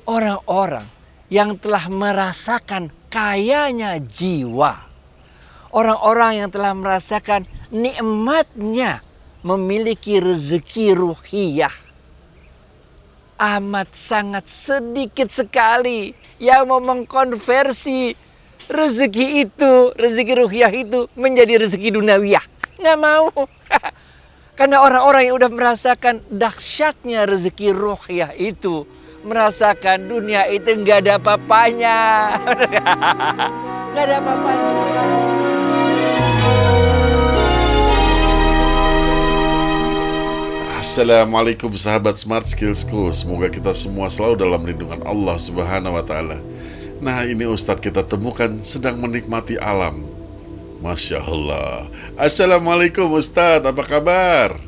orang-orang yang telah merasakan kayanya jiwa. Orang-orang yang telah merasakan nikmatnya memiliki rezeki ruhiyah. Amat sangat sedikit sekali yang mau mengkonversi rezeki itu, rezeki ruhiyah itu menjadi rezeki duniawiyah. Nggak mau. Karena orang-orang yang udah merasakan dahsyatnya rezeki ruhiyah itu, merasakan dunia itu nggak ada apa-apanya. Nggak ada apa-apanya. Assalamualaikum sahabat Smart Skills School. Semoga kita semua selalu dalam lindungan Allah Subhanahu wa Ta'ala. Nah, ini Ustadz kita temukan sedang menikmati alam. Masya Allah. Assalamualaikum Ustadz, apa kabar?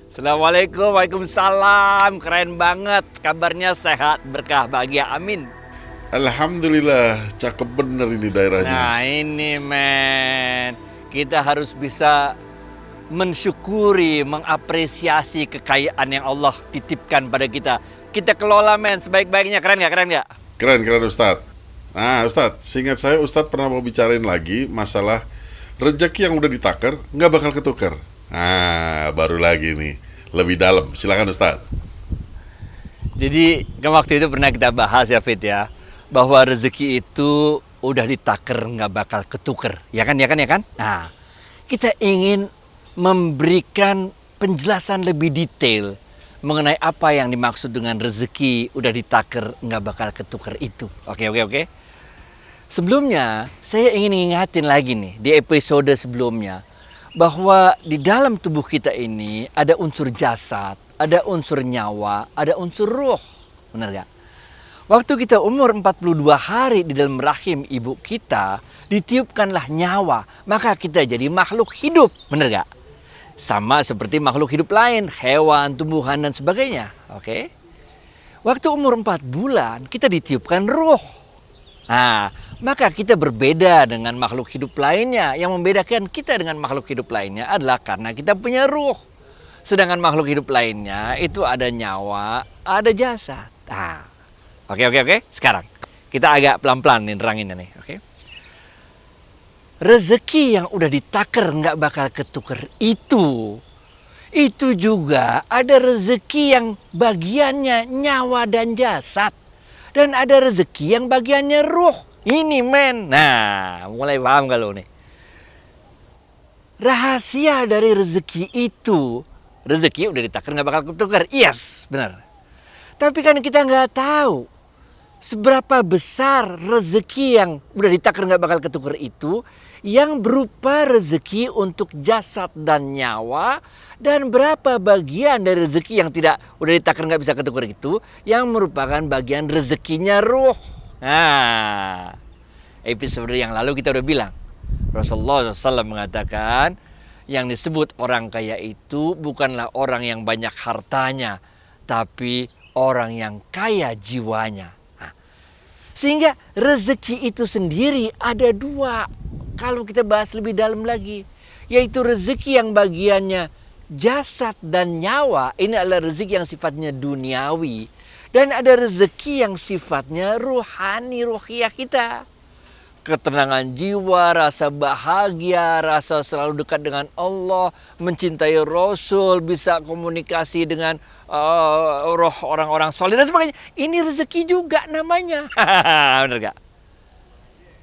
Assalamualaikum, waalaikumsalam. Keren banget, kabarnya sehat, berkah, bahagia, amin. Alhamdulillah, cakep bener ini daerahnya. Nah ini men, kita harus bisa mensyukuri, mengapresiasi kekayaan yang Allah titipkan pada kita. Kita kelola men sebaik-baiknya. Keren gak? Keren gak? Keren Ustadz. Nah Ustadz, seingat saya Ustadz pernah mau bicarain lagi masalah rezeki yang udah ditakar nggak bakal ketukar. Nah baru lagi nih, lebih dalam. Silakan Ustadz. Jadi waktu itu pernah kita bahas ya Fit ya, bahwa rezeki itu udah ditakar nggak bakal ketukar. Ya kan? Nah kita ingin memberikan penjelasan lebih detail mengenai apa yang dimaksud dengan rezeki udah ditakar nggak bakal ketukar itu. Oke. Sebelumnya saya ingin ingatin lagi nih di episode sebelumnya bahwa di dalam tubuh kita ini ada unsur jasad, ada unsur nyawa, ada unsur ruh. Benar gak? Waktu kita umur 42 hari di dalam rahim ibu kita, ditiupkanlah nyawa, maka kita jadi makhluk hidup. Benar gak? Sama seperti makhluk hidup lain, hewan, tumbuhan, dan sebagainya. Oke? Waktu umur 4 bulan, kita ditiupkan ruh. Nah, maka kita berbeda dengan makhluk hidup lainnya. Yang membedakan kita dengan makhluk hidup lainnya adalah karena kita punya ruh. Sedangkan makhluk hidup lainnya itu ada nyawa, ada jasad. Nah, oke. Sekarang, kita agak pelan-pelan nih neranginnya nih. Oke? Rezeki yang udah ditakar nggak bakal ketuker itu juga ada rezeki yang bagiannya nyawa dan jasad, dan ada rezeki yang bagiannya ruh. Ini men, nah mulai paham gak lo nih? Rahasia dari rezeki itu, rezeki udah ditakar nggak bakal ketuker, yes benar. Tapi kan kita nggak tahu seberapa besar rezeki yang udah ditakar nggak bakal ketuker itu, yang berupa rezeki untuk jasad dan nyawa, dan berapa bagian dari rezeki yang tidak udah ditakar nggak bisa ketuker itu yang merupakan bagian rezekinya ruh. Nah, episode yang lalu kita udah bilang, Rasulullah SAW mengatakan yang disebut orang kaya itu bukanlah orang yang banyak hartanya, tapi orang yang kaya jiwanya. Nah, sehingga rezeki itu sendiri ada dua. Kalau kita bahas lebih dalam lagi, yaitu rezeki yang bagiannya jasad dan nyawa, ini adalah rezeki yang sifatnya duniawi, dan ada rezeki yang sifatnya ruhani, ruhiyah kita. Ketenangan jiwa, rasa bahagia, rasa selalu dekat dengan Allah, mencintai Rasul, bisa komunikasi dengan roh orang-orang soleh dan sebagainya. Ini rezeki juga namanya. Benar gak?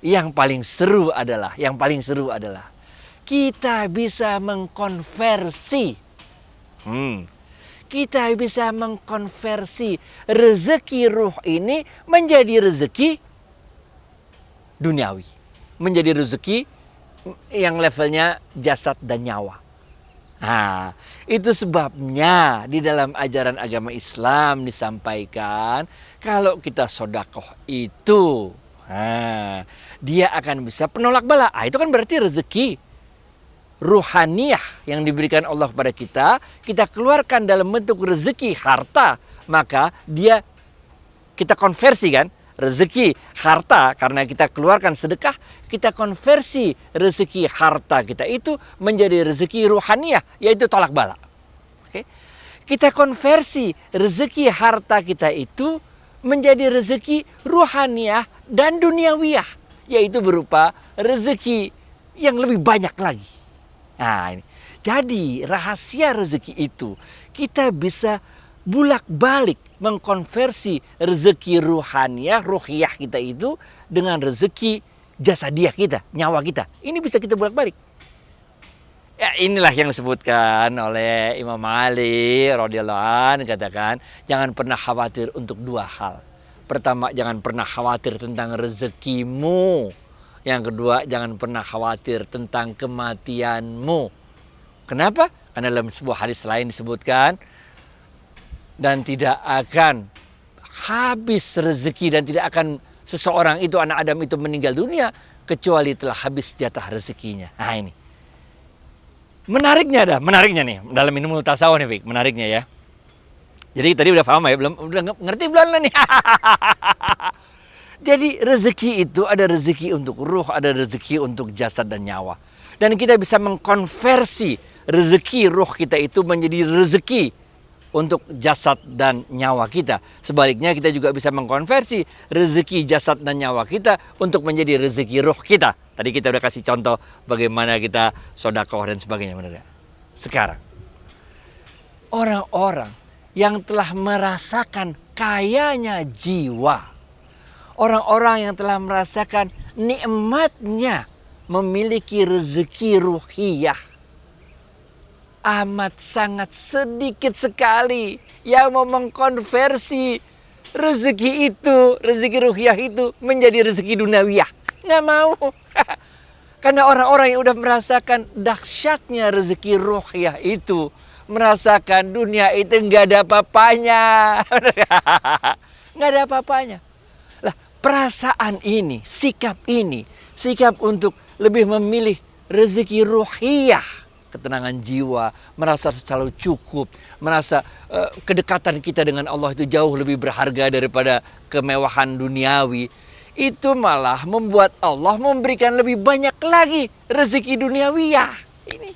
Yang paling seru adalah kita bisa mengkonversi. Kita bisa mengkonversi rezeki ruh ini menjadi rezeki duniawi, menjadi rezeki yang levelnya jasad dan nyawa. Nah, itu sebabnya di dalam ajaran agama Islam disampaikan kalau kita sedekah itu, dia akan bisa penolak bala. Itu kan berarti rezeki ruhaniyah yang diberikan Allah kepada kita keluarkan dalam bentuk rezeki harta, maka kita konversi kan rezeki harta, karena kita keluarkan sedekah, kita konversi rezeki harta kita itu menjadi rezeki ruhaniyah, yaitu tolak bala. Oke? Kita konversi rezeki harta kita itu menjadi rezeki ruhaniyah dan duniawiyah, yaitu berupa rezeki yang lebih banyak lagi. Nah, ini. Jadi rahasia rezeki itu kita bisa bulak-balik mengkonversi rezeki ruhaniyah, ruhiyah kita itu dengan rezeki jasadiah kita, nyawa kita. Ini bisa kita bulak-balik. Ya, inilah yang disebutkan oleh Imam Ali radhiyallahu anhu, katakan jangan pernah khawatir untuk dua hal. Pertama, jangan pernah khawatir tentang rezekimu. Yang kedua, jangan pernah khawatir tentang kematianmu. Kenapa? Karena dalam sebuah hadis lain disebutkan, dan tidak akan habis rezeki dan tidak akan seseorang itu, anak Adam itu meninggal dunia kecuali telah habis jatah rezekinya. Nah ini. Menariknya nih dalam ilmu tasawuf nih, Fik. Menariknya ya. Jadi tadi udah paham ya, udah ngerti belum nih? Jadi rezeki itu ada rezeki untuk ruh, ada rezeki untuk jasad dan nyawa. Dan kita bisa mengkonversi rezeki ruh kita itu menjadi rezeki untuk jasad dan nyawa kita. Sebaliknya kita juga bisa mengkonversi rezeki jasad dan nyawa kita untuk menjadi rezeki ruh kita. Tadi kita udah kasih contoh bagaimana kita sedekah dan sebagainya, benar gak? Sekarang orang-orang yang telah merasakan kayanya jiwa, orang-orang yang telah merasakan nikmatnya memiliki rezeki ruhiyah, amat sangat sedikit sekali yang mau mengkonversi rezeki itu, rezeki ruhiyah itu menjadi rezeki duniawiyah. Nggak mau. Karena orang-orang yang udah merasakan dahsyatnya rezeki ruhiyah itu, merasakan dunia itu nggak ada apa-apanya. Nggak ada apa-apanya. Lah, perasaan ini, sikap untuk lebih memilih rezeki ruhiyah, ketenangan jiwa, merasa selalu cukup, merasa kedekatan kita dengan Allah itu jauh lebih berharga daripada kemewahan duniawi. Itu malah membuat Allah memberikan lebih banyak lagi rezeki duniawiyah. Ini.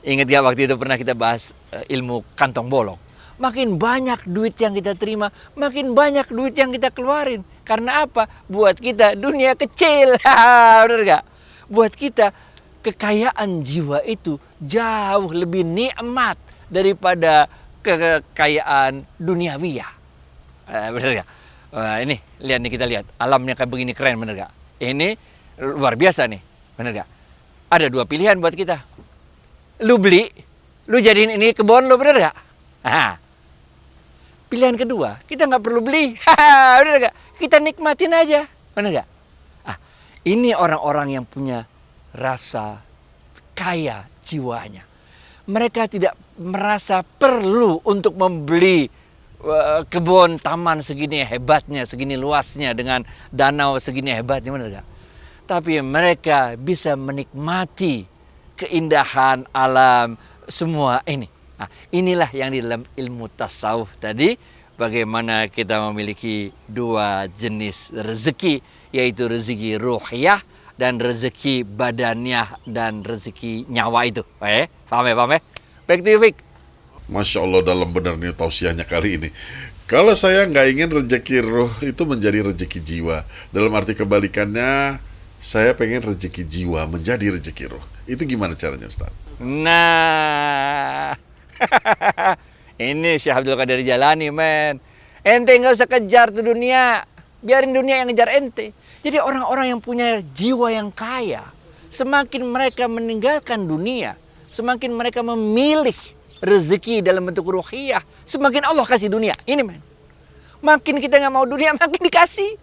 Ingat gak waktu itu pernah kita bahas ilmu kantong bolong. Makin banyak duit yang kita terima, makin banyak duit yang kita keluarin. Karena apa? Buat kita dunia kecil. Benar gak? Buat kita kekayaan jiwa itu jauh lebih nikmat daripada kekayaan duniawiyah. Benar gak? Ini lihat nih, kita lihat alamnya kayak begini keren, bener gak? Ini luar biasa nih, bener gak? Ada dua pilihan buat kita. Lu beli, lu jadiin ini kebun lu, bener gak? Nah, pilihan kedua, kita nggak perlu beli, bener gak? Kita nikmatin aja, bener gak? Ini orang-orang yang punya rasa kaya jiwanya. Mereka tidak merasa perlu untuk membeli kebun taman segini hebatnya, segini luasnya, dengan danau segini hebatnya, benar gak? Tapi mereka bisa menikmati keindahan alam semua ini. Nah, inilah yang di dalam ilmu tasawuf tadi, bagaimana kita memiliki dua jenis rezeki, yaitu rezeki ruhiyah dan rezeki badaniah dan rezeki nyawa itu. Paham ya? Back to you, Vic. Masya Allah, dalam benar nih tausiahnya kali ini. Kalau saya nggak ingin rezeki roh itu menjadi rezeki jiwa, dalam arti kebalikannya, saya pengen rezeki jiwa menjadi rezeki roh. Itu gimana caranya, Ustaz? Nah, ini Syekh Abdul Qadir Jalani, men. Ente nggak usah kejar tuh dunia, biarin dunia yang ngejar ente. Jadi orang-orang yang punya jiwa yang kaya, semakin mereka meninggalkan dunia, semakin mereka memilih rezeki dalam bentuk ruhiyah, semakin Allah kasih dunia. Ini, men. Makin kita nggak mau dunia, makin dikasih.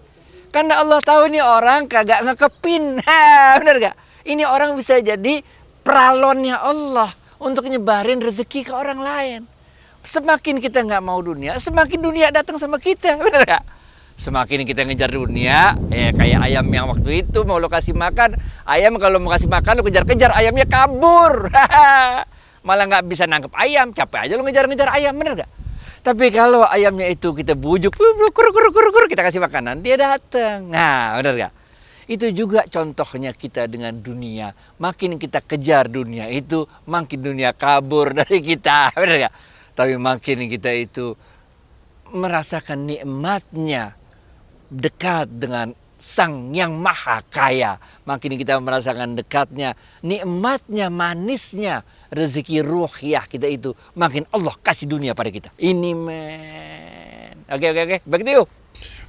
Karena Allah tahu ini orang kagak ngekepin. Bener gak? Ini orang bisa jadi peralonnya Allah untuk nyebarin rezeki ke orang lain. Semakin kita nggak mau dunia, semakin dunia datang sama kita. Bener gak? Semakin kita ngejar dunia, kayak ayam yang waktu itu mau lo kasih makan. Ayam kalau mau kasih makan lo kejar-kejar, ayamnya kabur. Malah nggak bisa nangkep ayam, capek aja lo ngejar-ngejar ayam, bener gak? Tapi kalau ayamnya itu kita bujuk, kur, kita kasih makanan, dia datang. Nah, bener gak? Itu juga contohnya kita dengan dunia. Makin kita kejar dunia itu, makin dunia kabur dari kita, bener gak? Tapi makin kita itu merasakan nikmatnya dekat dengan Sang yang Maha Kaya, makin kita merasakan dekatnya, nikmatnya, manisnya rezeki ruhiyah kita itu, makin Allah kasih dunia pada kita. Ini men. Oke. Back to you.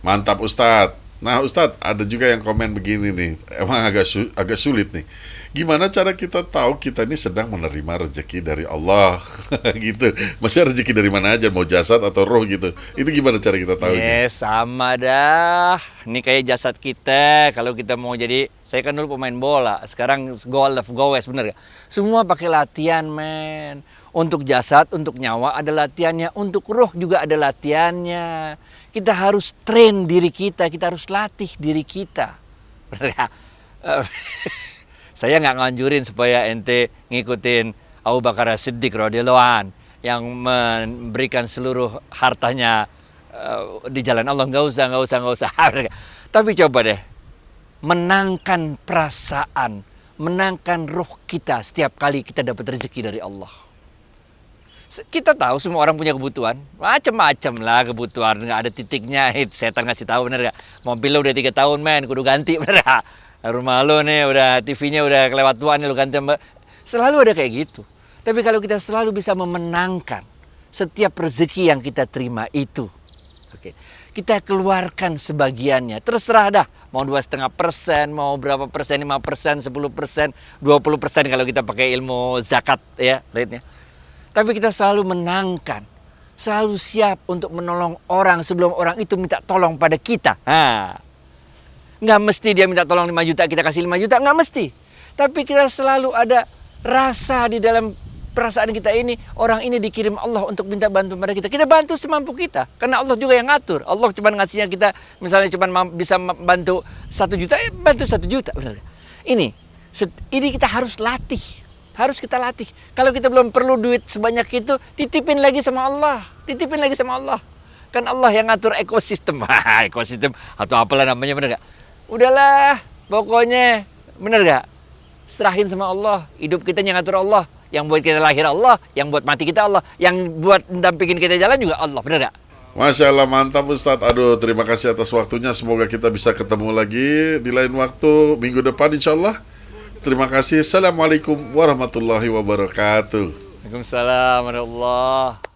Mantap Ustadz. Nah Ustadz, ada juga yang komen begini nih, emang agak sulit nih. Gimana cara kita tahu kita ini sedang menerima rezeki dari Allah? Gitu. Maksudnya rezeki dari mana aja, mau jasad atau roh gitu. Itu gimana cara kita tahunya? Sama dah. Ini kayak jasad kita. Kalau kita mau jadi, saya kan dulu pemain bola. Sekarang gowes, bener gak? Semua pakai latihan, men. Untuk jasad, untuk nyawa ada latihannya. Untuk roh juga ada latihannya. Kita harus train diri kita harus latih diri kita. Bener gak? Saya nggak nganjurin supaya ente ngikutin Abu Bakar As-Siddiq radhiyallahu an yang memberikan seluruh hartanya di jalan Allah. Nggak usah. Tapi coba deh, menangkan perasaan, menangkan ruh kita setiap kali kita dapat rezeki dari Allah. Kita tahu semua orang punya kebutuhan, macam-macam lah kebutuhan, nggak ada titiknya. Setan ngasih tahu, bener gak? Mobil lo udah 3 tahun men, kudu ganti, bener gak? Rumah lo nih udah, TV-nya udah kelewat tua nih, lo ganti. Selalu ada kayak gitu. Tapi kalau kita selalu bisa memenangkan setiap rezeki yang kita terima itu, oke, kita keluarkan sebagiannya, terserah dah, mau 2,5%, mau berapa persen, 5%, 10%, 20% kalau kita pakai ilmu zakat ya rate-nya. Tapi kita selalu menangkan, selalu siap untuk menolong orang sebelum orang itu minta tolong pada kita. Nggak mesti dia minta tolong 5 juta, kita kasih 5 juta, nggak mesti. Tapi kita selalu ada rasa di dalam perasaan kita ini, orang ini dikirim Allah untuk minta bantu pada kita. Kita bantu semampu kita, karena Allah juga yang ngatur. Allah cuma ngasihnya kita, misalnya cuma bisa bantu 1 juta, bantu 1 juta. Benar. Ini kita harus latih. Harus kita latih. Kalau kita belum perlu duit sebanyak itu, titipin lagi sama Allah. Kan Allah yang ngatur ekosistem. Ekosistem atau apalah namanya, bener gak? Udahlah, pokoknya, bener gak? Serahin sama Allah. Hidup kita yang ngatur Allah. Yang buat kita lahir Allah. Yang buat mati kita Allah. Yang buat dampingin kita jalan juga Allah. Bener gak? Masya Allah, mantap Ustadz. Aduh, terima kasih atas waktunya. Semoga kita bisa ketemu lagi di lain waktu, minggu depan insya Allah. Terima kasih. Assalamualaikum warahmatullahi wabarakatuh. Waalaikumsalam warahmatullahi wabarakatuh.